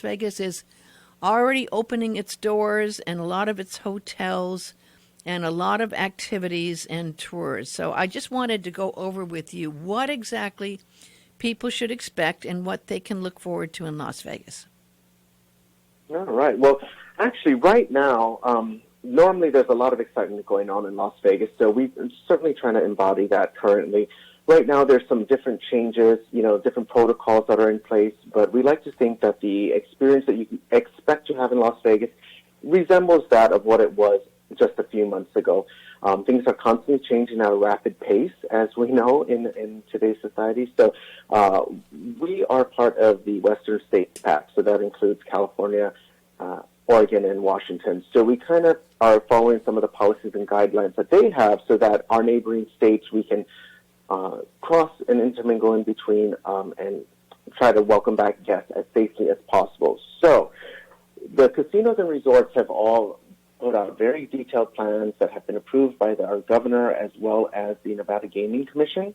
Vegas is already opening its doors and a lot of its hotels and a lot of activities and tours. So I just wanted to go over with you what exactly people should expect and what they can look forward to in Las Vegas. All right. Well, actually, right now, normally there's a lot of excitement going on in Las Vegas, so we're certainly trying to embody that currently. Right now, there's some different changes, different protocols that are in place, but we like to think that the experience that you expect to have in Las Vegas resembles that of what it was just a few months ago. Things are constantly changing at a rapid pace, as we know in today's society. So we are part of the Western States Pact, so that includes California, Oregon, and Washington. So we kind of are following some of the policies and guidelines that they have so that our neighboring states, we can cross and intermingle in between and try to welcome back guests as safely as possible. So the casinos and resorts have all put out very detailed plans that have been approved by our governor as well as the Nevada Gaming Commission.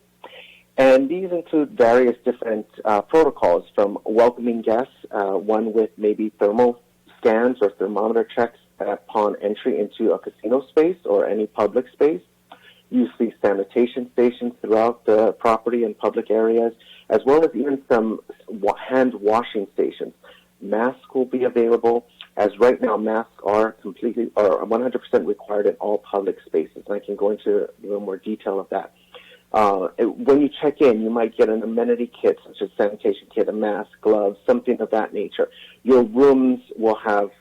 And these include various different protocols from welcoming guests, one with maybe thermal scans or thermometer checks upon entry into a casino space or any public space. Usually sanitation stations throughout the property and public areas, as well as even some hand washing stations. Masks will be available, as right now masks are completely or 100% required in all public spaces. And I can go into a little more detail of that. When you check in, you might get an amenity kit, such as sanitation kit, a mask, gloves, something of that nature. Your rooms will have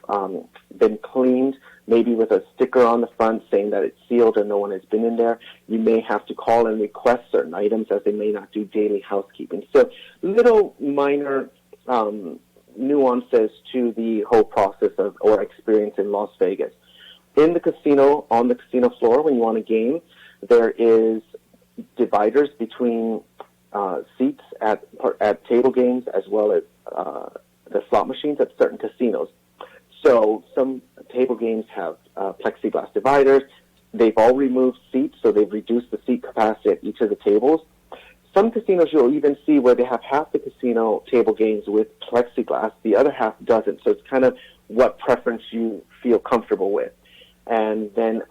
been cleaned, maybe with a sticker on the front saying that it's sealed and no one has been in there. You may have to call and request certain items as they may not do daily housekeeping. So little minor nuances to the whole process of or experience in Las Vegas. In the casino, on the casino floor, when you want a game, there is dividers between seats at table games as well as the slot machines at certain casinos. So some table games have plexiglass dividers. They've all removed seats, so they've reduced the seat capacity at each of the tables. Some casinos you'll even see where they have half the casino table games with plexiglass, the other half doesn't. So it's kind of what preference you feel comfortable with. And then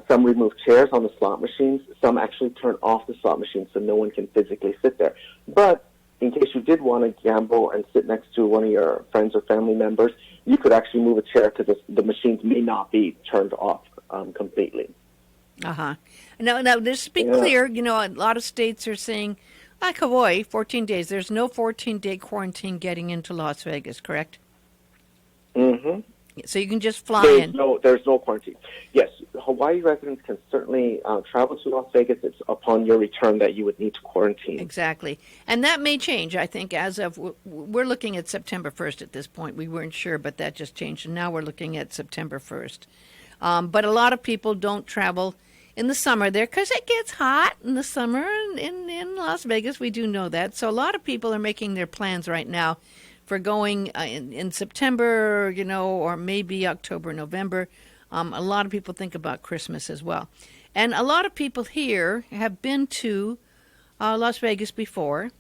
some remove chairs on the slot machines. Some actually turn off the slot machines so no one can physically sit there. But in case you did want to gamble and sit next to one of your friends or family members, you could actually move a chair because the machines may not be turned off completely. Uh-huh. Now, just to be clear, a lot of states are saying, like Hawaii, 14 days. There's no 14-day quarantine getting into Las Vegas, correct? Mm-hmm. So you can just fly in. There's no quarantine. Yes, Hawaii residents can certainly travel to Las Vegas. It's upon your return that you would need to quarantine. Exactly. And that may change, I think, as of, we're looking at September 1st at this point. We weren't sure, but that just changed. And now we're looking at September 1st. But a lot of people don't travel in the summer there because it gets hot in the summer in Las Vegas. We do know that. So a lot of people are making their plans right now for going in September, or maybe October, November. A lot of people think about Christmas as well. And a lot of people here have been to Las Vegas before.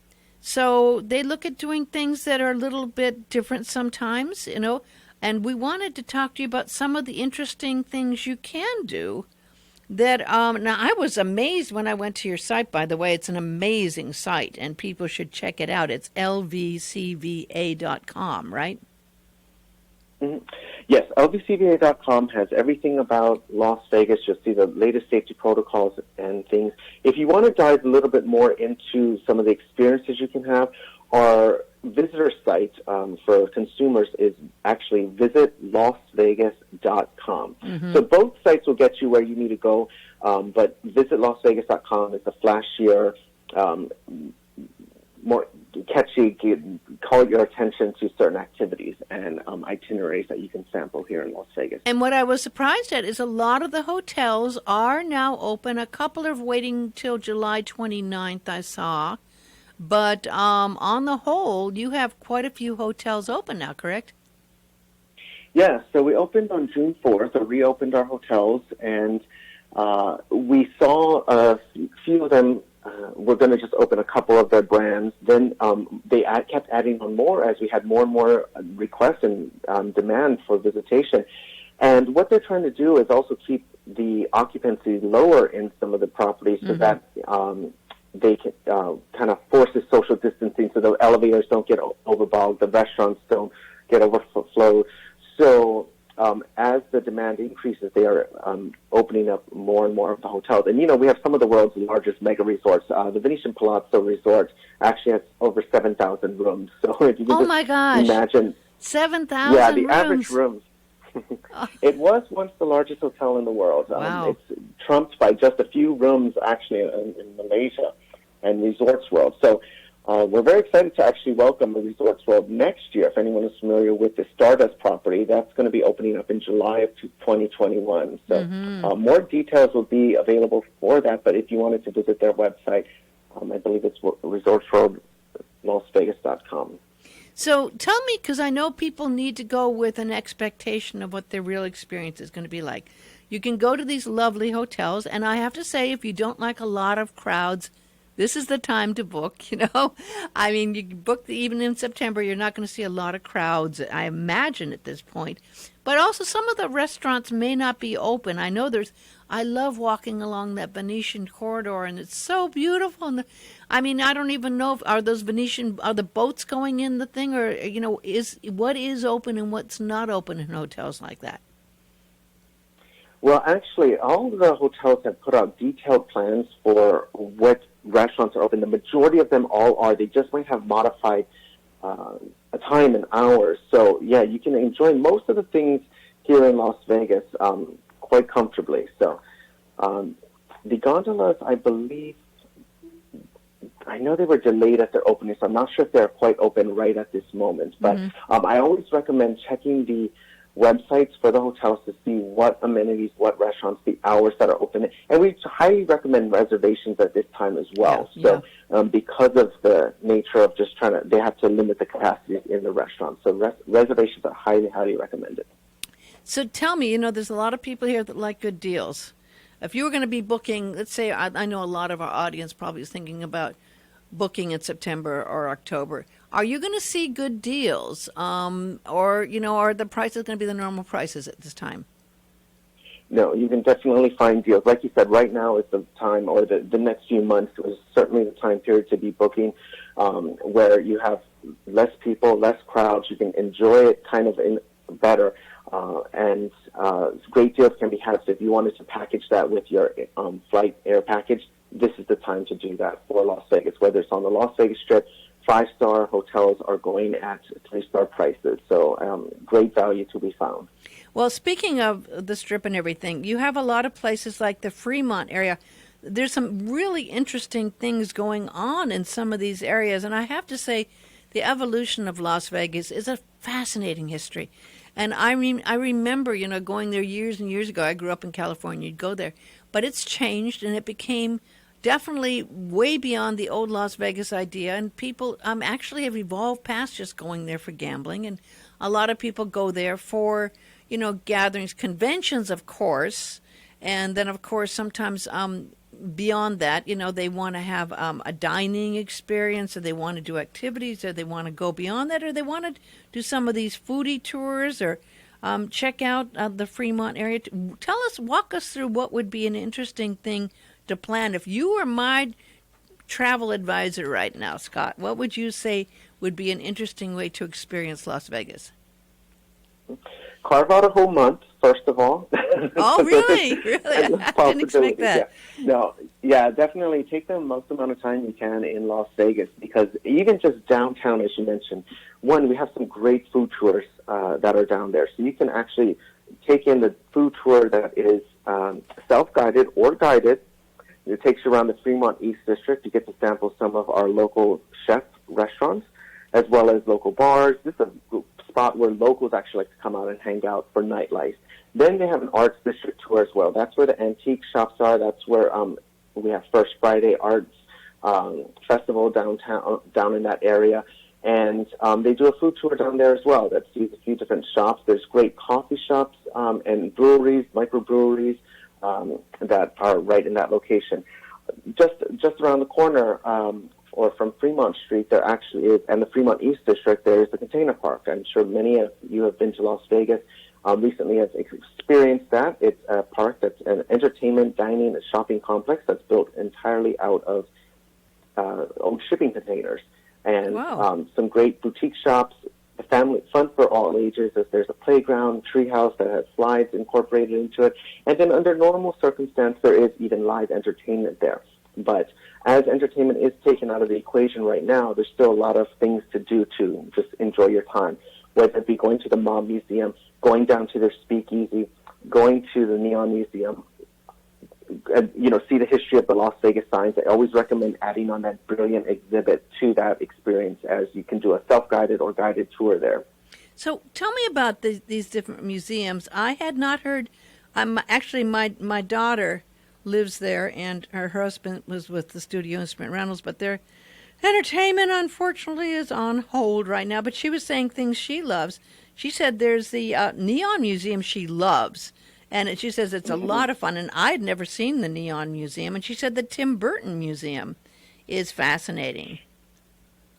So they look at doing things that are a little bit different sometimes, And we wanted to talk to you about some of the interesting things you can do that, now I was amazed when I went to your site, by the way. It's an amazing site, and people should check it out. It's lvcva.com, right? Mm-hmm. Yes, lvcva.com has everything about Las Vegas. You'll see the latest safety protocols and things. If you want to dive a little bit more into some of the experiences you can have, our visitor site for consumers is actually visitlasvegas.com. Mm-hmm. So both sites will get you where you need to go, but visitlasvegas.com is the flashier, more catchy, call your attention to certain activities and itineraries that you can sample here in Las Vegas. And what I was surprised at is a lot of the hotels are now open. A couple are waiting till July 29th, I saw. But on the whole, you have quite a few hotels open now, correct? Yeah, so we opened on June 4th, or reopened our hotels, and we saw a few of them were going to just open a couple of their brands. Then they kept adding on more as we had more and more requests and demand for visitation. And what they're trying to do is also keep the occupancy lower in some of the properties so that they can kind of forces social distancing so the elevators don't get overbogged, the restaurants don't get overflowed. So as the demand increases, they are opening up more and more of the hotels. And, we have some of the world's largest mega resorts. The Venetian Palazzo Resort actually has over 7,000 rooms. So if you can my gosh. imagine. 7,000 Yeah, the rooms. average rooms. It was once the largest hotel in the world. Wow. It's trumped by just a few rooms, actually, in Malaysia and Resorts World. So we're very excited to actually welcome the Resorts World next year. If anyone is familiar with the Stardust property, that's going to be opening up in July of 2021. So more details will be available for that. But if you wanted to visit their website, I believe it's resortsworldlasvegas.com. So tell me, because I know people need to go with an expectation of what their real experience is going to be like. You can go to these lovely hotels, and I have to say, if you don't like a lot of crowds, this is the time to book, I mean, you book even in September, you're not going to see a lot of crowds, I imagine, at this point. But also, some of the restaurants may not be open. I know I love walking along that Venetian corridor, and it's so beautiful. And I mean, I don't even know are the boats going in the thing, or, what is open and what's not open in hotels like that? Well, actually, all of the hotels have put out detailed plans for what restaurants are open. The majority of them all are. They just might have modified a time and hours. So, yeah, you can enjoy most of the things here in Las Vegas quite comfortably. So the gondolas, I believe, I know they were delayed at their opening, so I'm not sure if they're quite open right at this moment. But I always recommend checking the websites for the hotels to see what amenities, what restaurants, the hours that are open. And we highly recommend reservations at this time as well. Yeah. So because of the nature of just they have to limit the capacity in the restaurants. So reservations are highly, highly recommended. So tell me, there's a lot of people here that like good deals. If you were going to be booking, let's say, I know a lot of our audience probably is thinking about booking in September or October. Are you going to see good deals? Or are the prices going to be the normal prices at this time? No, you can definitely find deals. Like you said, right now is the time, or the next few months is certainly the time period to be booking, where you have less people, less crowds. You can enjoy it kind of better. And great deals can be had. So if you wanted to package that with your flight air package, this is the time to do that for Las Vegas. Whether it's on the Las Vegas Strip, 5-star hotels are going at 3-star prices. So great value to be found. Well, speaking of the Strip and everything, you have a lot of places like the Fremont area. There's some really interesting things going on in some of these areas. And I have to say, the evolution of Las Vegas is a fascinating history. And I remember, going there years and years ago. I grew up in California. You'd go there. But it's changed, and it became definitely way beyond the old Las Vegas idea. And people actually have evolved past just going there for gambling. And a lot of people go there for, gatherings, conventions, of course. And then, of course, sometimes beyond that, they want to have a dining experience, or they want to do activities, or they want to go beyond that, or they want to do some of these foodie tours, or check out the Fremont area. Walk us through what would be an interesting thing to plan. If you were my travel advisor right now, Scott, what would you say would be an interesting way to experience Las Vegas? Carve out a whole month, first of all. Oh, really? Really? I didn't expect that. Yeah. No, yeah, definitely take the most amount of time you can in Las Vegas, because even just downtown, as you mentioned, we have some great food tours that are down there. So you can actually take in the food tour that is self-guided or guided. It takes you around the Fremont East District. You get to sample some of our local chef restaurants, as well as local bars. This is a spot where locals actually like to come out and hang out for nightlife. Then they have an arts district tour as well. That's where the antique shops are. That's where we have First Friday Arts Festival down in that area. And they do a food tour down there as well that sees a few different shops. There's great coffee shops and breweries, microbreweries that are right in that location. just around the corner, or from Fremont Street, there actually is, and the Fremont East District, there is the Container Park. I'm sure many of you have been to Las Vegas recently, have experienced that. It's a park that's an entertainment, dining, and shopping complex that's built entirely out of old shipping containers. And Wow. some great boutique shops, the family fun for all ages. There's a playground, treehouse that has slides incorporated into it. And then under normal circumstance, there is even live entertainment there. But as entertainment is taken out of the equation right now, there's still a lot of things to do to just enjoy your time, whether it be going to the Mob Museum, going down to their speakeasy, going to the Neon Museum, and, see the history of the Las Vegas signs. I always recommend adding on that brilliant exhibit to that experience, as you can do a self-guided or guided tour there. So tell me about these different museums. I had not heard. Actually, my daughter lives there, and her husband was with the Studio Instrument Rentals, but their entertainment, unfortunately, is on hold right now. But she was saying things she loves. She said there's the Neon Museum she loves, and she says it's a lot of fun. And I'd never seen the Neon Museum, and she said the Tim Burton Museum is fascinating.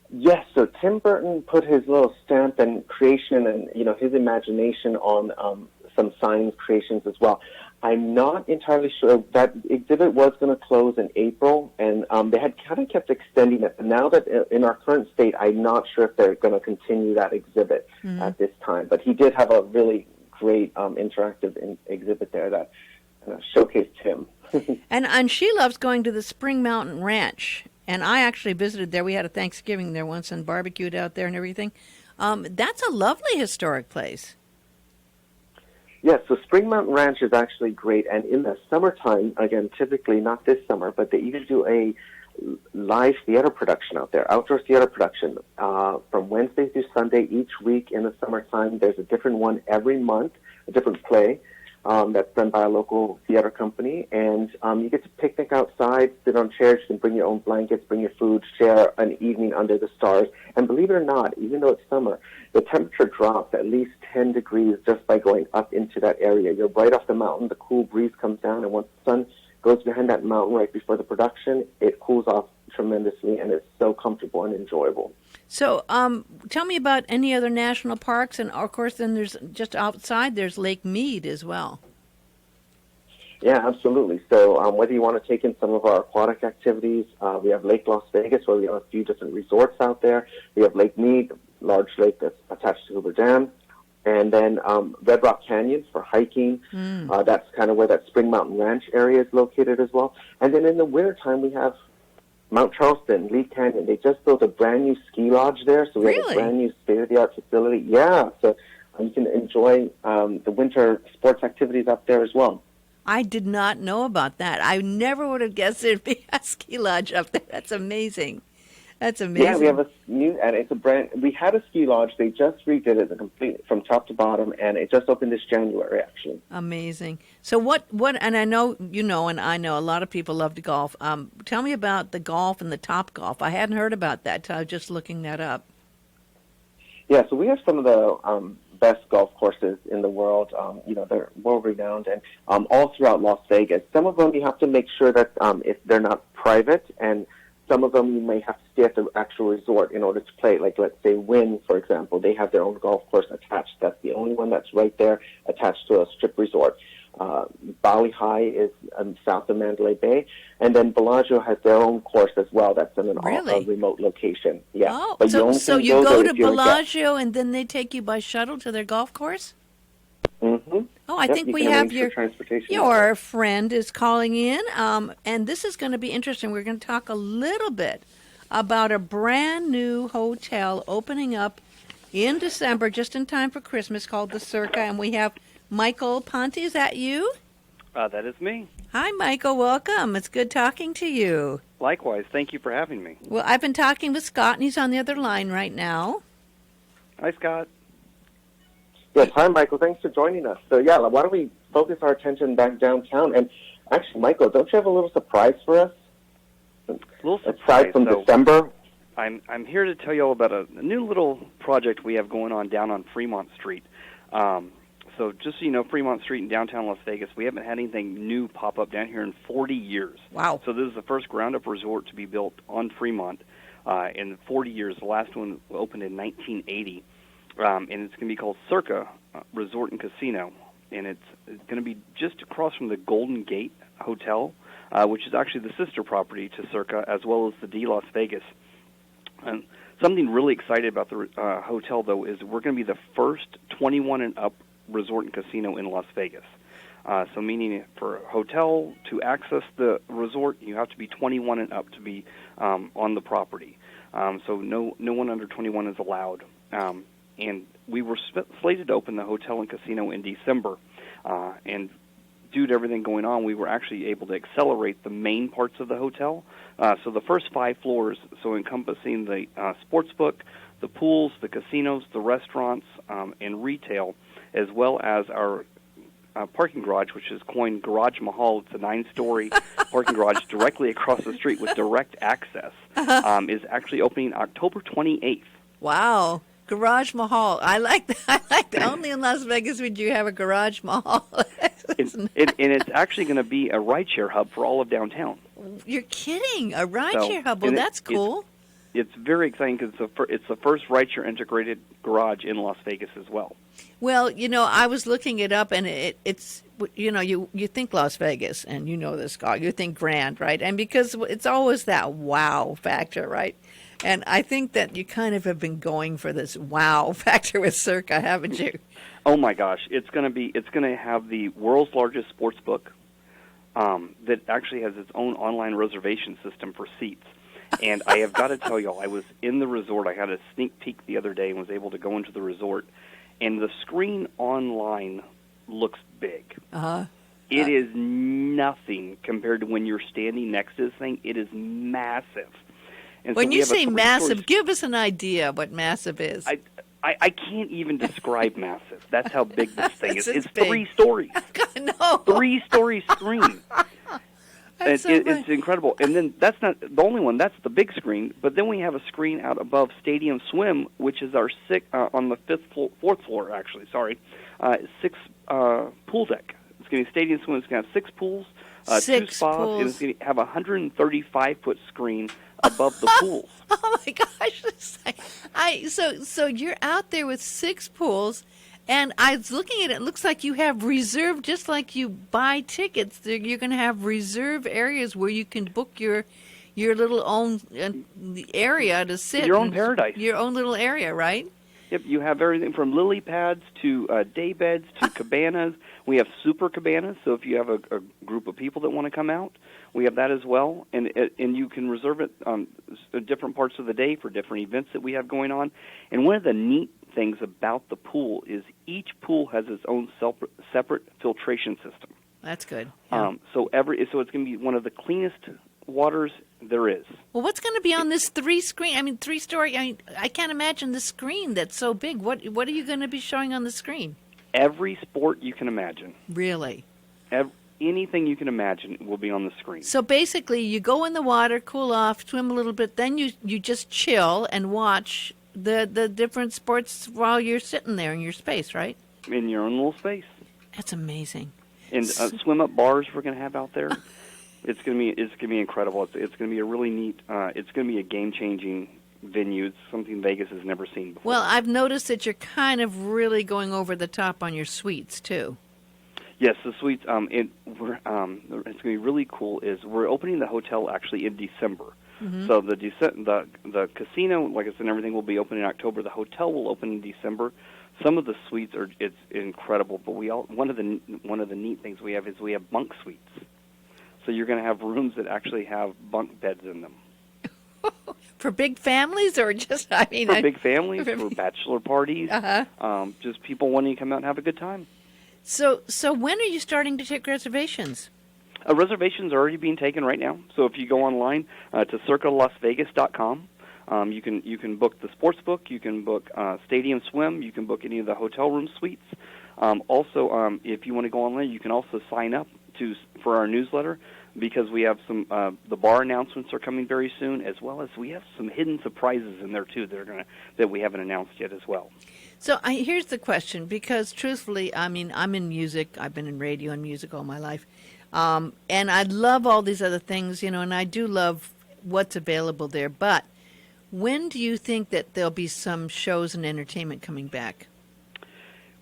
Yes, so Tim Burton put his little stamp and creation and, his imagination on some sign creations as well. I'm not entirely sure. That exhibit was going to close in April, and they had kind of kept extending it. But now that in our current state, I'm not sure if they're going to continue that exhibit at this time. But he did have a really great interactive exhibit there that showcased him. And she loves going to the Spring Mountain Ranch. And I actually visited there. We had a Thanksgiving there once and barbecued out there and everything. That's a lovely historic place. Yes, so Spring Mountain Ranch is actually great. And in the summertime, again, typically not this summer, but they even do a live theater production out there, outdoor theater production, from Wednesday through Sunday each week in the summertime. There's a different one every month, a different play. That's done by a local theater company, and you get to picnic outside, sit on chairs, you can bring your own blankets, bring your food, share an evening under the stars. And believe it or not, even though it's summer, the temperature drops at least 10 degrees just by going up into that area. You're right off the mountain, the cool breeze comes down, and once the sun goes behind that mountain right before the production, it cools off tremendously, and it's so comfortable and enjoyable. So tell me about any other national parks, and of course then there's just outside there's Lake Mead as well. Yeah, absolutely. So whether you want to take in some of our aquatic activities, we have Lake Las Vegas, where we have a few different resorts out there. We have Lake Mead, large lake that's attached to Hoover Dam. And then Red Rock Canyon for hiking. That's kind of where that Spring Mountain Ranch area is located as well. And then in the wintertime, we have Mount Charleston, Lee Canyon. They just built a brand new ski lodge there, so we have a brand new state-of-the-art facility. Yeah, so you can enjoy the winter sports activities up there as well. I did not know about that. I never would have guessed there'd be a ski lodge up there. That's amazing. That's amazing. Yeah, we have a new, and it's a brand. We had a ski lodge. They just redid it complete from top to bottom, and it just opened this January, actually. Amazing. So what? And I know and I know a lot of people love to golf. Tell me about the golf and the Top Golf. I hadn't heard about that till I was just looking that up. Yeah, so we have some of the best golf courses in the world. They're world-renowned, and all throughout Las Vegas. Some of them you have to make sure that if they're not private, and some of them you may have to stay at the actual resort in order to play. Like, let's say Wynn, for example, they have their own golf course attached. That's the only one that's right there attached to a strip resort. Bali High is south of Mandalay Bay, and then Bellagio has their own course as well. That's in a remote location. Yeah. Oh, but so you go to Bellagio and then they take you by shuttle to their golf course? Mm-hmm. Oh, I think we have your transportation. Friend is calling in, and this is going to be interesting. We're going to talk a little bit about a brand new hotel opening up in December, just in time for Christmas, called the Circa, and we have Michael Ponte. Is that you? That is me. Hi, Michael. Welcome. It's good talking to you. Likewise. Thank you for having me. Well, I've been talking with Scott, and he's on the other line right now. Hi, Scott. Yes, hi, Michael. Thanks for joining us. So, yeah, why don't we focus our attention back downtown? And actually, Michael, don't you have a little surprise for us? Aside from December? I'm here to tell you all about a new little project we have going on down on Fremont Street. So just so you know, Fremont Street in downtown Las Vegas, we haven't had anything new pop up down here in 40 years. Wow. So this is the first ground-up resort to be built on Fremont in 40 years. The last one opened in 1980, and it's going to be called Circa Resort and Casino, and it's going to be just across from the Golden Gate Hotel, which is actually the sister property to Circa, as well as the D Las Vegas. And something really exciting about the hotel, though, is we're going to be the first 21 and up resort and casino in Las Vegas. So meaning for a hotel to access the resort, you have to be 21 and up to be on the property. So no one under 21 is allowed. And we were slated to open the hotel and casino in December. And due to everything going on, we were actually able to accelerate the main parts of the hotel. So the first 5 floors, so encompassing the sports book, the pools, the casinos, the restaurants, and retail, as well as our parking garage, which is coined Garage Mahal. It's a 9-story parking garage directly across the street with direct access, is actually opening October 28th. Wow. Garage Mahal. I like that. I like that. Only in Las Vegas would you have a Garage Mahal. And it's actually going to be a rideshare hub for all of downtown. You're kidding. A rideshare hub. Well, that's cool. It's very exciting because it's the first rideshare integrated garage in Las Vegas as well. Well, I was looking it up, and it's you think Las Vegas, and you know this, Scott. You think grand, right? And because it's always that wow factor, right? And I think that you kind of have been going for this wow factor with Circa, haven't you? Oh my gosh, it's going to have the world's largest sports book that actually has its own online reservation system for seats. And I have got to tell y'all, I was in the resort. I had a sneak peek the other day and was able to go into the resort. And the screen online looks big. Uh-huh. It is nothing compared to when you're standing next to this thing. It is massive. And when so you say massive, give us an idea of what massive is. I can't even describe massive. That's how big this thing is. It's big. 3 stories. No. 3-story screen. It's incredible. And then that's not the only one. That's the big screen. But then we have a screen out above Stadium Swim, which is our on the 4th floor, actually. Sorry, 6 pool deck. It's going to be Stadium Swim. It's going to have 6 pools, 2 spas, pools. and it's going to have a 135-foot screen above the pools. Oh my gosh! So you're out there with 6 pools. And I was looking at it. It looks like you have reserved, just like you buy tickets. You're going to have reserve areas where you can book your little own area to sit. Your own paradise. Your own little area, right? Yep, you have everything from lily pads to day beds to cabanas. We have super cabanas, so if you have a group of people that want to come out, we have that as well. And you can reserve it different parts of the day for different events that we have going on. And one of the neat things about the pool is each pool has its own separate filtration system. That's good. Yeah. So it's going to be one of the cleanest waters there is. Well, what's going to be on this 3-story? I can't imagine the screen that's so big. What are you going to be showing on the screen? Every sport you can imagine. Really? Anything you can imagine will be on the screen. So basically, you go in the water, cool off, swim a little bit, then you just chill and watch the different sports while you're sitting there in your space, right? In your own little space. That's amazing. And swim up bars we're going to have out there. It's going to be incredible. It's going to be a really neat. It's going to be a game-changing venue. It's something Vegas has never seen before. Well, I've noticed that you're kind of really going over the top on your suites too. Yes, the suites. It's going to be really cool. Is we're opening the hotel actually in December. Mm-hmm. So the casino, like I said, and everything will be open in October. The hotel will open in December. Some of the suites it's incredible, but one of the neat things we have is we have bunk suites. So you're going to have rooms that actually have bunk beds in them. For big families, or just for big families, for bachelor parties, just people wanting to come out and have a good time. So when are you starting to take reservations? Reservations are already being taken right now. So if you go online to circalasvegas.com, you can book the sports book, you can book Stadium Swim, you can book any of the hotel room suites. Also, if you want to go online, you can also sign up for our newsletter, because we have some the bar announcements are coming very soon, as well as we have some hidden surprises in there too that we haven't announced yet as well. So here's the question, because truthfully, I mean, I'm in music. I've been in radio and music all my life. And I love all these other things, and I do love what's available there. But when do you think that there'll be some shows and entertainment coming back?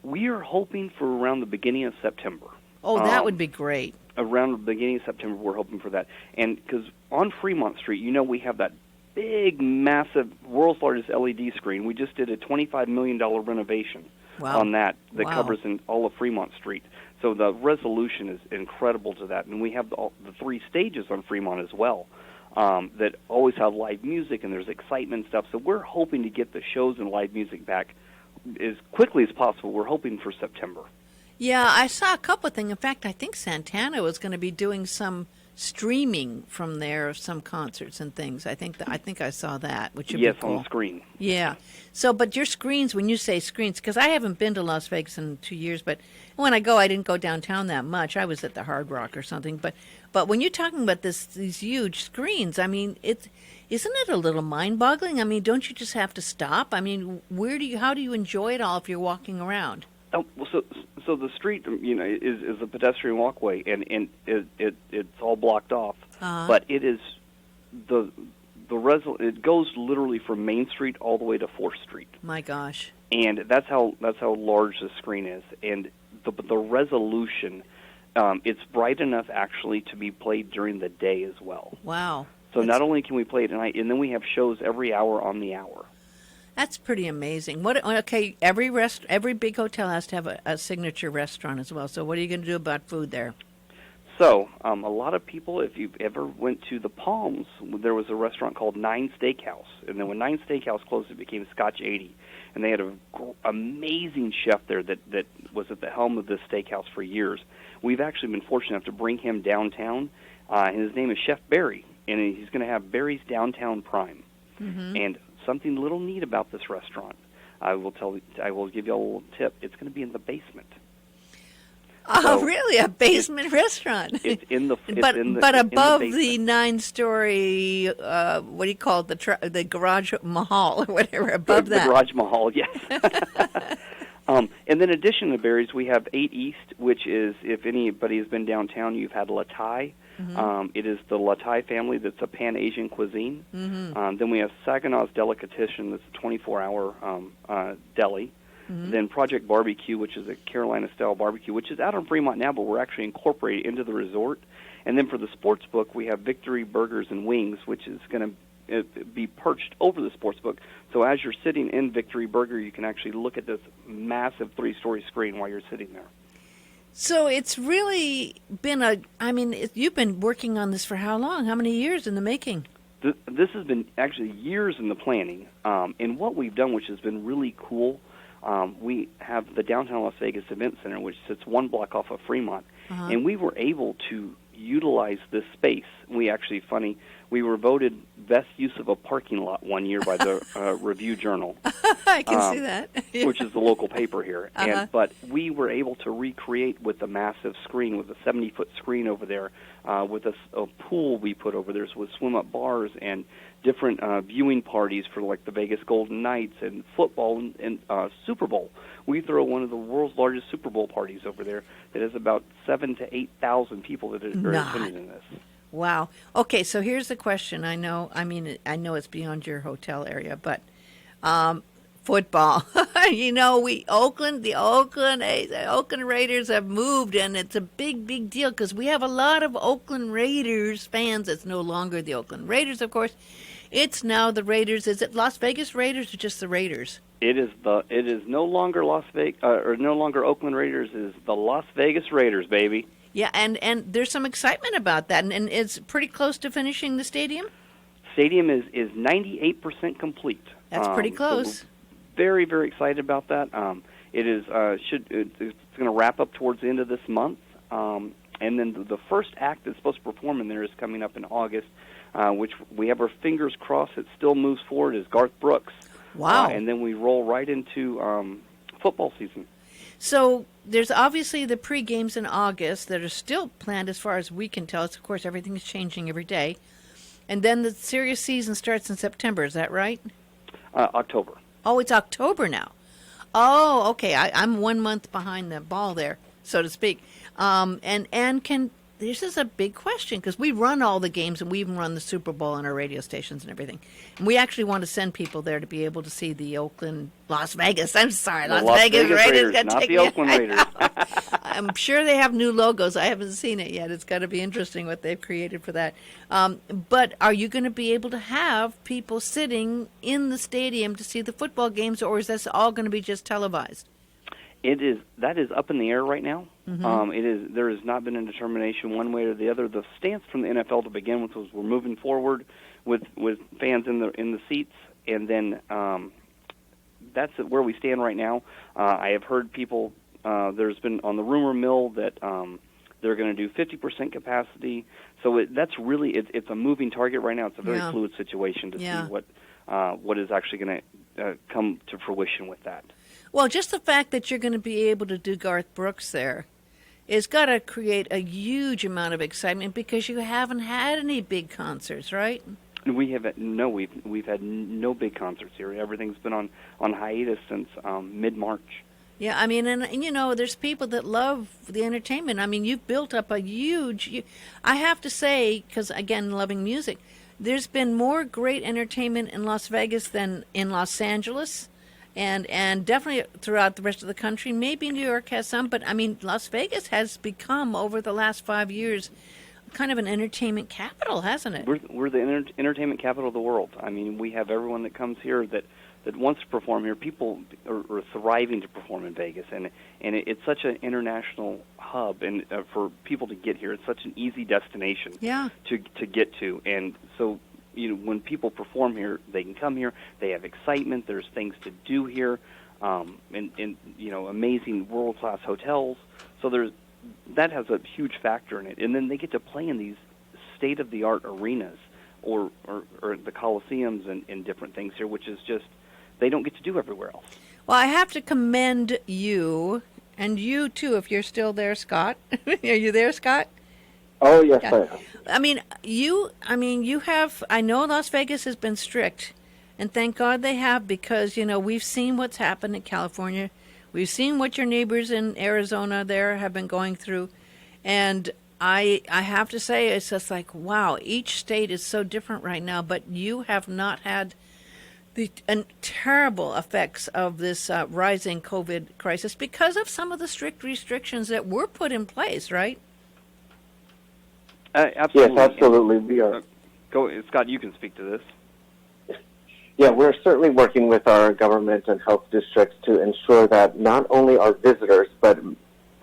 We are hoping for around the beginning of September. Oh, that would be great. Around the beginning of September, we're hoping for that. And because on Fremont Street, we have that big, massive, world's largest LED screen. We just did a $25 million renovation on that covers in all of Fremont Street. So the resolution is incredible to that. And we have the 3 stages on Fremont as well that always have live music, and there's excitement and stuff. So we're hoping to get the shows and live music back as quickly as possible. We're hoping for September. Yeah, I saw a couple of things. In fact, I think Santana was going to be doing some streaming from there of some concerts and things. I think I saw that, which would be cool. On screen. Yeah. So, but your screens, when you say screens, because I haven't been to Las Vegas in 2 years, but when I go, I didn't go downtown that much. I was at the Hard Rock or something. But when you're talking about these huge screens, I mean, isn't it a little mind-boggling? I mean, don't you just have to stop? I mean, how do you enjoy it all if you're walking around? Oh, well, so the street, is a pedestrian walkway, and it's all blocked off. But it is it goes literally from Main Street all the way to 4th Street. My gosh! And that's how large the screen is, and the resolution, it's bright enough actually to be played during the day as well. Wow! So not only can we play it at night, and then we have shows every hour on the hour. That's pretty amazing. Okay, every big hotel has to have a signature restaurant as well. So what are you going to do about food there? So a lot of people, if you've ever went to the Palms, there was a restaurant called Nine Steakhouse. And then when Nine Steakhouse closed, it became Scotch 80. And they had an amazing chef there that was at the helm of this steakhouse for years. We've actually been fortunate enough to bring him downtown. And his name is Chef Barry. And he's going to have Barry's Downtown Prime. Mm-hmm. And something a little neat about this restaurant, I will give you a little tip. It's going to be in the basement. Oh, so really? A basement restaurant? It's in the but above the 9-story. What do you call it? The garage mahal or whatever above that. The garage mahal, yes. And then in addition to Barry's, we have 8 East, which is, if anybody has been downtown, you've had La Thai. Mm-hmm. It is the La Thai family that's a Pan-Asian cuisine. Mm-hmm. Then we have Saginaw's Delicatessen, that's a 24-hour deli. Mm-hmm. Then Project Barbecue, which is a Carolina-style barbecue, which is out on Fremont now, but we're actually incorporated into the resort. And then for the sports book, we have Victory Burgers and Wings, which is going to be perched over the sports book. So as you're sitting in Victory Burger, you can actually look at this massive 3-story screen while you're sitting there. So it's really been you've been working on this for how long? How many years in the making? This has been actually years in the planning. And what we've done, which has been really cool, we have the Downtown Las Vegas Event Center, which sits 1 block off of Fremont. Uh-huh. And we were able to utilize this space. We were voted best use of a parking lot one year by the Review Journal. I can see that. Which is the local paper here. Uh-huh. But we were able to recreate with a massive screen, with a 70-foot screen over there, with a pool we put over there with swim-up bars and different viewing parties for like the Vegas Golden Knights and football and Super Bowl. We throw one of the world's largest Super Bowl parties over there that has about 7,000 to 8,000 people that are attending in this. Wow. Okay, so here's the question. I know it's beyond your hotel area, but football. The Oakland Raiders have moved, and it's a big, big deal because we have a lot of Oakland Raiders fans. It's no longer the Oakland Raiders, of course. It's now the Raiders. Is it Las Vegas Raiders or just the Raiders? It is no longer no longer Oakland Raiders. It is the Las Vegas Raiders, baby. Yeah, and there's some excitement about that, and it's pretty close to finishing the stadium? Stadium is 98% complete. That's pretty close. So very, very excited about that. It's going to wrap up towards the end of this month, and then the first act that's supposed to perform in there is coming up in August, which we have our fingers crossed it still moves forward, is Garth Brooks. Wow. And then we roll right into football season. So there's obviously the pre-games in August that are still planned as far as we can tell. Of course, everything is changing every day. And then the serious season starts in September. Is that right? October. Oh, it's October now. Oh, okay. I'm 1 month behind the ball there, so to speak. And can this is a big question because we run all the games and we even run the Super Bowl on our radio stations and everything. And we actually want to send people there to be able to see the Las Vegas. I'm sorry, The Las Vegas Raiders. not the Oakland Raiders. I'm sure they have new logos. I haven't seen it yet. It's got to be interesting what they've created for that. But are you going to be able to have people sitting in the stadium to see the football games, or is this all going to be just televised? That is up in the air right now. Mm-hmm. There has not been a determination one way or the other. The stance from the NFL to begin with was we're moving forward with fans in the seats, and then that's where we stand right now. I have heard people. There's been on the rumor mill that they're going to do 50% capacity. So that's really it's a moving target right now. It's a very fluid situation to see what is actually going to come to fruition with that. Well, just the fact that you're going to be able to do Garth Brooks there is got to create a huge amount of excitement because you haven't had any big concerts, right? We've had no big concerts here. Everything's been on hiatus since mid-March. Yeah, I mean, and you know, there's people that love the entertainment. I mean, you've built up a huge. I have to say, because again, loving music, there's been more great entertainment in Las Vegas than in Los Angeles. And definitely throughout the rest of the country. Maybe New York has some, but I mean, Las Vegas has become, over the last 5 years, kind of an entertainment capital, hasn't it? We're the entertainment capital of the world. I mean, we have everyone that comes here that wants to perform here. People are thriving to perform in Vegas, and it's such an international hub, and for people to get here, it's such an easy destination to get to, and so. You know, when people perform here, they can come here. They have excitement. There's things to do here, and you know, amazing world-class hotels. So that has a huge factor in it. And then they get to play in these state-of-the-art arenas or the Coliseums and different things here, which is just they don't get to do everywhere else. Well, I have to commend you, and you too, if you're still there, Scott. Are you there, Scott? Oh, yes, I am. I mean, you have, I know Las Vegas has been strict, and thank God they have, because, you know, we've seen what's happened in California. We've seen what your neighbors in Arizona there have been going through. And I have to say, it's just like, wow, each state is so different right now, but you have not had the terrible effects of this rising COVID crisis because of some of the strict restrictions that were put in place, right? Absolutely. Yes, absolutely. We are. Go, Scott. You can speak to this. Yeah, we're certainly working with our government and health districts to ensure that not only our visitors, but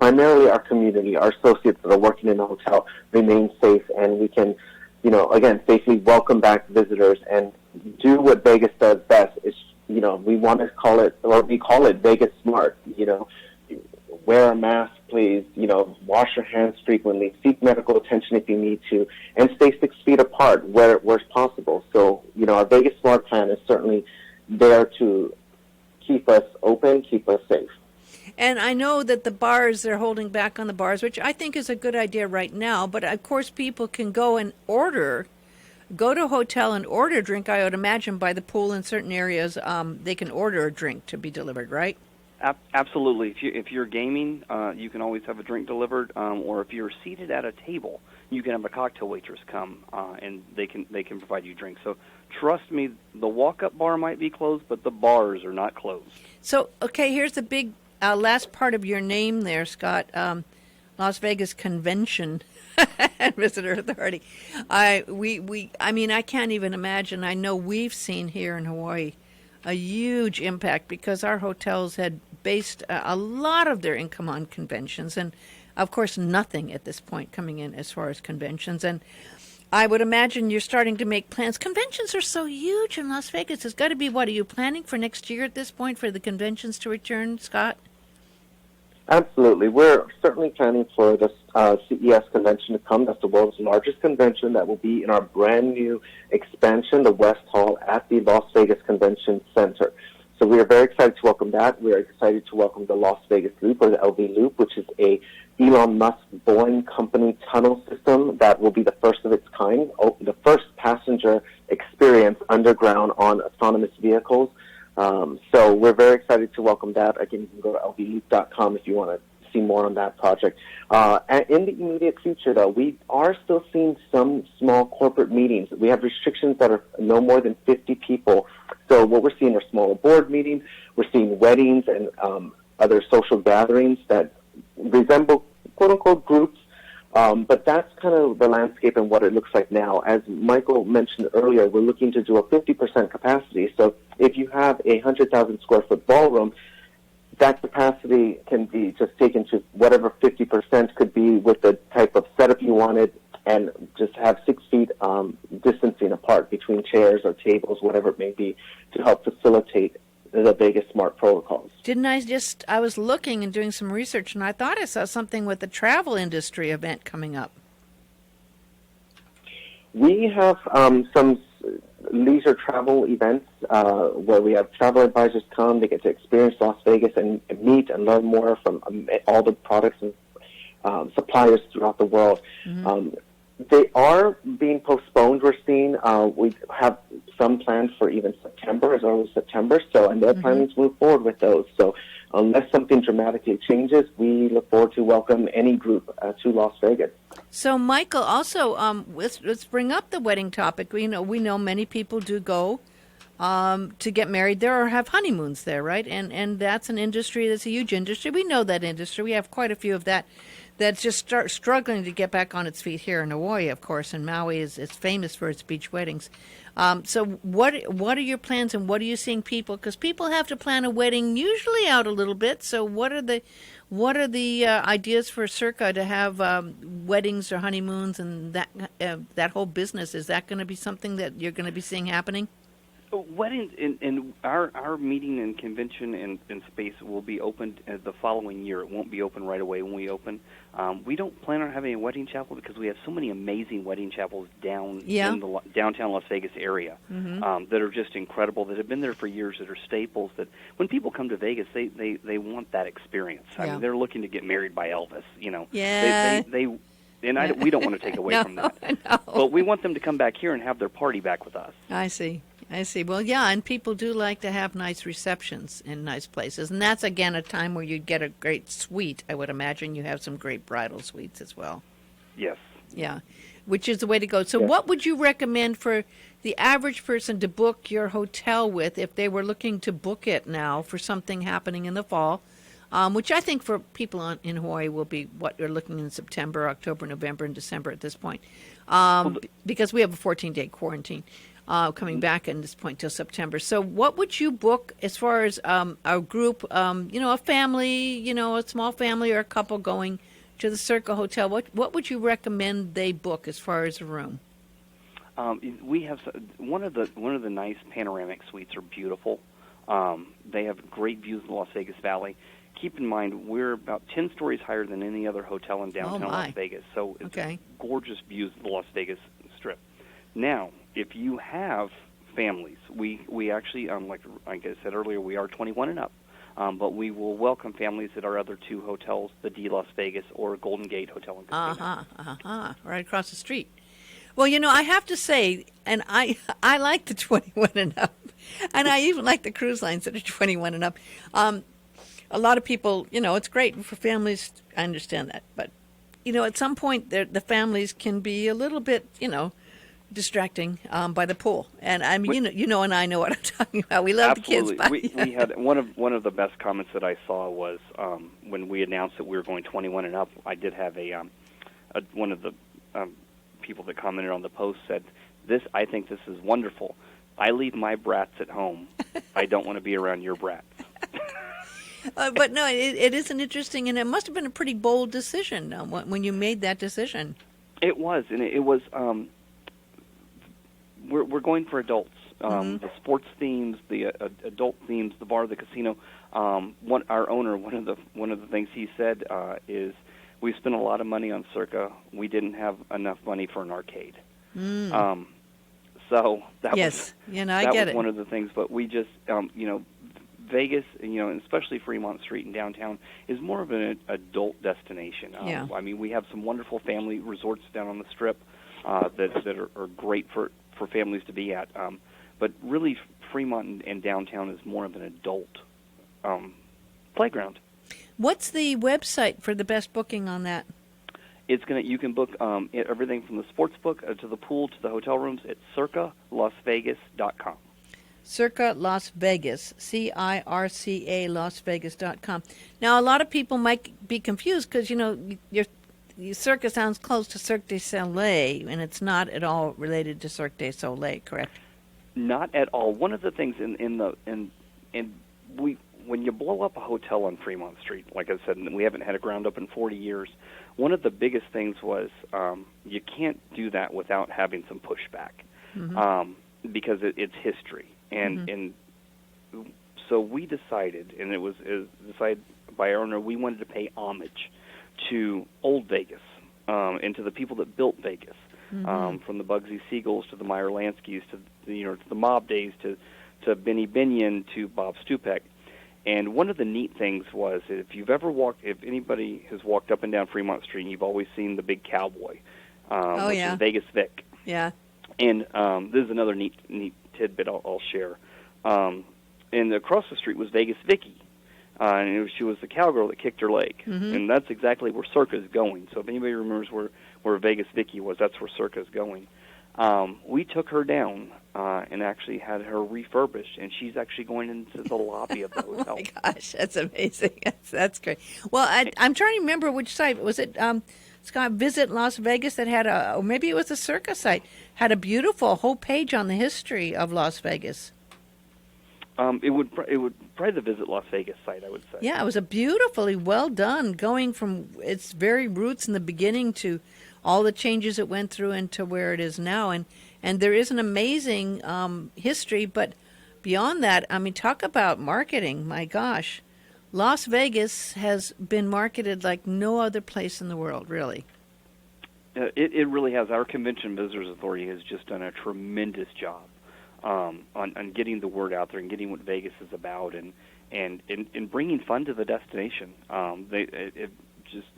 primarily our community, our associates that are working in the hotel, remain safe, and we can, you know, again, safely welcome back visitors and do what Vegas does best. Is, you know, we want to call it, or we call it Vegas Smart. You know, wear a mask, please, you know, wash your hands frequently, seek medical attention if you need to, and stay 6 feet apart where possible. So, you know, our Vegas Smart plan is certainly there to keep us open, keep us safe. And I know that the bars, they're holding back on the bars, which I think is a good idea right now. But, of course, people can go and go to a hotel and order a drink. I would imagine by the pool in certain areas, they can order a drink to be delivered, right? Absolutely. If you're gaming, you can always have a drink delivered, or if you're seated at a table, you can have a cocktail waitress come and they can provide you drinks. So trust me, the walk-up bar might be closed, but the bars are not closed. So okay, here's the big last part of your name there, Scott. Las Vegas Convention and Visitor Authority. I mean, I can't even imagine. I know we've seen here in Hawaii a huge impact because our hotels had based a lot of their income on conventions, and of course nothing at this point coming in as far as conventions. And I would imagine you're starting to make plans. Conventions are so huge in Las Vegas. It's got to be, what are you planning for next year at this point for the conventions to return, Scott? Absolutely. We're certainly planning for the CES convention to come. That's the world's largest convention that will be in our brand new expansion, the West Hall at the Las Vegas Convention Center. So we are very excited to welcome that. We are excited to welcome the Las Vegas Loop, or the LV Loop, which is a Elon Musk Boeing company tunnel system that will be the first of its kind, the first passenger experience underground on autonomous vehicles. So we're very excited to welcome that. Again, you can go to lvloop.com if you want to see more on that project. And in the immediate future, though, we are still seeing some small corporate meetings. We have restrictions that are no more than 50 people. So what we're seeing are smaller board meetings. We're seeing weddings and other social gatherings that resemble quote-unquote groups. But that's kind of the landscape and what it looks like now. As Michael mentioned earlier, we're looking to do a 50% capacity. So if you have a 100,000 square foot ballroom, that capacity can be just taken to whatever 50% could be with the type of setup you wanted, and just have 6 feet distancing apart between chairs or tables, whatever it may be, to help facilitate the Vegas Smart protocols. I was looking and doing some research, and I thought I saw something with the travel industry event coming up. We have some leisure travel events where we have travel advisors come. They get to experience Las Vegas and meet and learn more from all the products and suppliers throughout the world. Mm-hmm. They are being postponed, we're seeing. We have some planned for even September, as early as September, and they're planning to move forward with those. So unless something dramatically changes, we look forward to welcome any group to Las Vegas. So, Michael, also, let's bring up the wedding topic. We know many people do go to get married there or have honeymoons there, right? And that's an industry that's a huge industry. We know that industry. We have quite a few of that. That's just struggling to get back on its feet here in Hawaii, of course, and Maui is famous for its beach weddings. So what are your plans, and what are you seeing people? Because people have to plan a wedding usually out a little bit. So what are the ideas for Circa to have weddings or honeymoons and that whole business? Is that going to be something that you're going to be seeing happening? Weddings in our meeting and convention and space will be opened the following year. It won't be open right away when we open. We don't plan on having a wedding chapel because we have so many amazing wedding chapels in the downtown Las Vegas area that are just incredible, that have been there for years, that are staples, that when people come to Vegas, they want that experience. I mean, they're looking to get married by Elvis, Yeah. We don't want to take away from that. No. But we want them to come back here and have their party back with us. I see. Well, yeah, and people do like to have nice receptions in nice places. And that's, again, a time where you'd get a great suite. I would imagine you have some great bridal suites as well. Yes. Yeah, which is the way to go. So what would you recommend for the average person to book your hotel with if they were looking to book it now for something happening in the fall, which I think for people in Hawaii will be what you're looking in September, October, November, and December at this point, because we have a 14-day quarantine. Coming back at this point till September. So what would you book as far as a group, a family, a small family or a couple going to the Circa Hotel? What would you recommend they book as far as a room? We have one of the nice panoramic suites are beautiful. They have great views of the Las Vegas Valley. Keep in mind, we're about 10 stories higher than any other hotel in downtown Las Vegas. So it's gorgeous views of the Las Vegas Strip. Now, if you have families, we actually, like I said earlier, we are 21 and up, but we will welcome families at our other 2 hotels, the D Las Vegas or Golden Gate Hotel and Casino. Right across the street. Well, I have to say, and I like the 21 and up, and I even like the cruise lines that are 21 and up. A lot of people, it's great for families. I understand that, but at some point, the families can be a little bit, distracting by the pool, and I mean, and I know what I'm talking about. We love absolutely. the kids. We had one of the best comments that I saw was when we announced that we were going 21 and up. I did have one of the people that commented on the post said, I think this is wonderful. I leave my brats at home. I don't want to be around your brats. But no, it is an interesting, and it must have been a pretty bold decision when you made that decision. It was, and it was. We're going for adults. The sports themes, the adult themes, the bar, the casino. Our owner, one of the things he said is, we spent a lot of money on Circa. We didn't have enough money for an arcade. So that was I get it. One of the things. But we just, Vegas, and especially Fremont Street in downtown, is more of an adult destination. I mean, we have some wonderful family resorts down on the Strip that are great for families to be at. But really, Fremont and downtown is more of an adult playground. What's the website for the best booking on that? You can book everything from the sports book to the pool to the hotel rooms at circalasvegas.com. Circa Las Vegas, CIRCA LasVegas.com. Now, a lot of people might be confused because, your Circa sounds close to Cirque du Soleil, and it's not at all related to Cirque du Soleil, correct? Not at all. One of the things when you blow up a hotel on Fremont Street, like I said, we haven't had a ground up in 40 years. One of the biggest things was you can't do that without having some pushback, because it's history. And so we decided, and it was decided by our owner, we wanted to pay homage to old Vegas and to the people that built Vegas, from the Bugsy Siegels to the Meyer Lanskys to the Mob Days to Benny Binion to Bob Stupek. And one of the neat things was if anybody has walked up and down Fremont Street, you've always seen the big cowboy, which is Vegas Vic. Yeah. And this is another neat tidbit I'll share. And across the street was Vegas Vicky, and she was the cowgirl that kicked her leg. And that's exactly where Circa is going. So if anybody remembers where Vegas Vicky was, that's where Circa is going. We took her down and actually had her refurbished, and she's actually going into the lobby of the hotel. Oh my gosh, that's amazing. That's great. Well, I'm trying to remember which site. Was it Scott, Visit Las Vegas that had or maybe it was a Circa site, had a beautiful whole page on the history of Las Vegas. It would probably the Visit Las Vegas site, I would say. Yeah, it was a beautifully well done, going from its very roots in the beginning to all the changes it went through into where it is now. And there is an amazing history, but beyond that, I mean, talk about marketing. My gosh, Las Vegas has been marketed like no other place in the world, really. It really has. Our Convention Visitors Authority has just done a tremendous job on getting the word out there and getting what Vegas is about and bringing fun to the destination. It just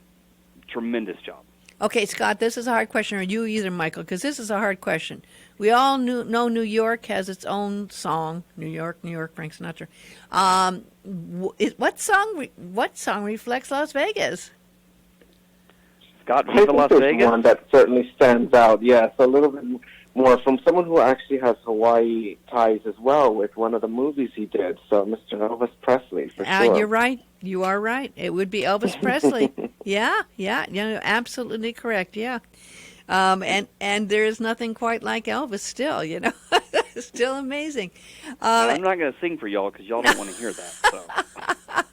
tremendous job. Okay, Scott, this is a hard question, or you either, Michael, because this is a hard question. We all know New York has its own song, New York, Frank Sinatra. What song reflects Las Vegas? Scott, I think Las there's Vegas? one that certainly stands out. Yes, a little bit more from someone who actually has Hawaii ties as well with one of the movies he did. So Mr. Elvis Presley, for sure. You're right. You are right. It would be Elvis Presley. Yeah, absolutely correct. Yeah, and there is nothing quite like Elvis. Still, still amazing. I'm not going to sing for y'all because y'all don't want to hear that.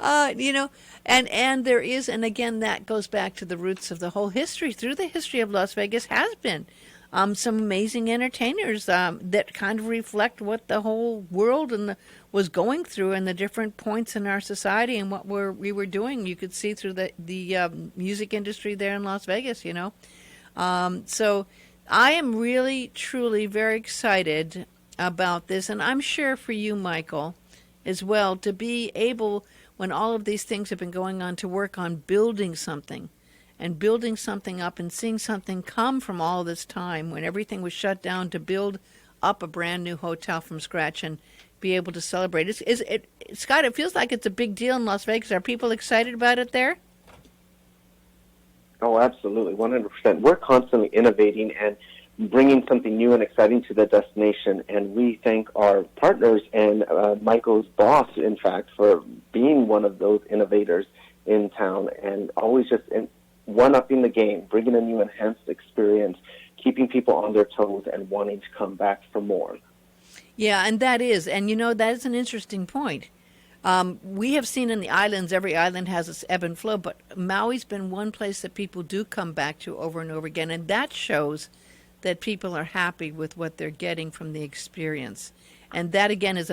So. And there is, and again, that goes back to the roots of the whole history. Through the history of Las Vegas has been some amazing entertainers that kind of reflect what the whole world was going through and the different points in our society and what we were doing. You could see through the music industry there in Las Vegas, So I am really, truly very excited about this, and I'm sure for you, Michael, as well, to be able, when all of these things have been going on, to work on building something and building something up and seeing something come from all this time when everything was shut down, to build up a brand new hotel from scratch and be able to celebrate. Scott, it feels like it's a big deal in Las Vegas. Are people excited about it there? Oh, absolutely, 100%. We're constantly innovating and bringing something new and exciting to the destination, and we thank our partners and Michael's boss, in fact, for being one of those innovators in town and always just one-upping the game, bringing a new enhanced experience, keeping people on their toes and wanting to come back for more. Yeah, and that is an interesting point. We have seen in the islands, every island has its ebb and flow, but Maui's been one place that people do come back to over and over again, and that shows that people are happy with what they're getting from the experience. And that, again, is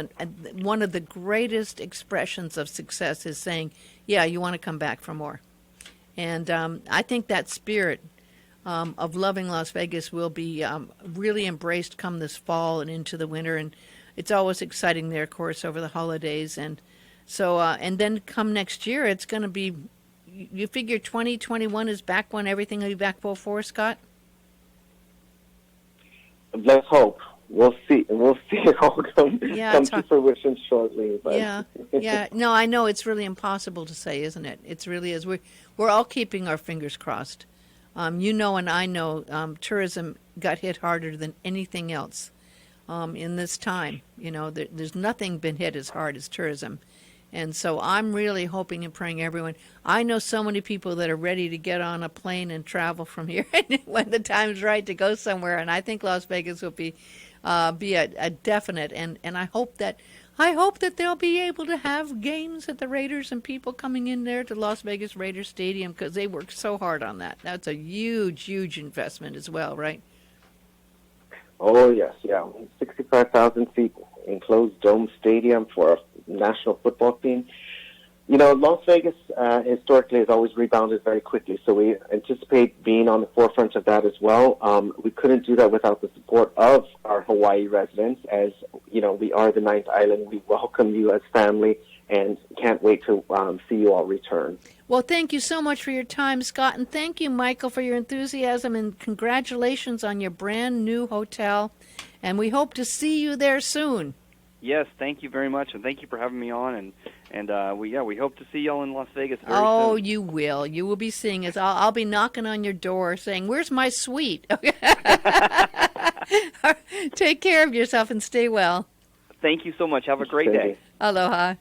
one of the greatest expressions of success, is saying, yeah, you want to come back for more. And I think that spirit of loving Las Vegas will be really embraced come this fall and into the winter. And it's always exciting there, of course, over the holidays. And so, and then come next year, it's going to be, you figure 2021 is back when everything will be back full force, Scott? Let's hope. we'll see. We'll see it all come it's to hard. fruition shortly. But Yeah. No, I know it's really impossible to say, isn't it? It really is. We're all keeping our fingers crossed. You know, and I know tourism got hit harder than anything else in this time. You know, there's nothing been hit as hard as tourism. And so I'm really hoping and praying everyone. I know so many people that are ready to get on a plane and travel from here when the time's right to go somewhere. And I think Las Vegas will be a definite. And I hope that they'll be able to have games at the Raiders and people coming in there to Las Vegas Raiders Stadium because they worked so hard on that. That's a huge, huge investment as well, right? oh yes, yeah, 65,000 feet enclosed dome stadium for a national football team. You know, Las Vegas historically has always rebounded very quickly, so we anticipate being on the forefront of that as well. We couldn't do that without the support of our Hawaii residents. As you know, we are the ninth island. We welcome you as family and can't wait to see you all return. Well, thank you so much for your time, Scott, and thank you, Michael, for your enthusiasm, and congratulations on your brand new hotel, and we hope to see you there soon. Yes, thank you very much, and thank you for having me on. And we hope to see y'all in Las Vegas very Oh, soon. you will. You will be seeing us. I'll be knocking on your door saying, "Where's my suite?" Take care of yourself and stay well. Thank you so much. Have a great day. Aloha.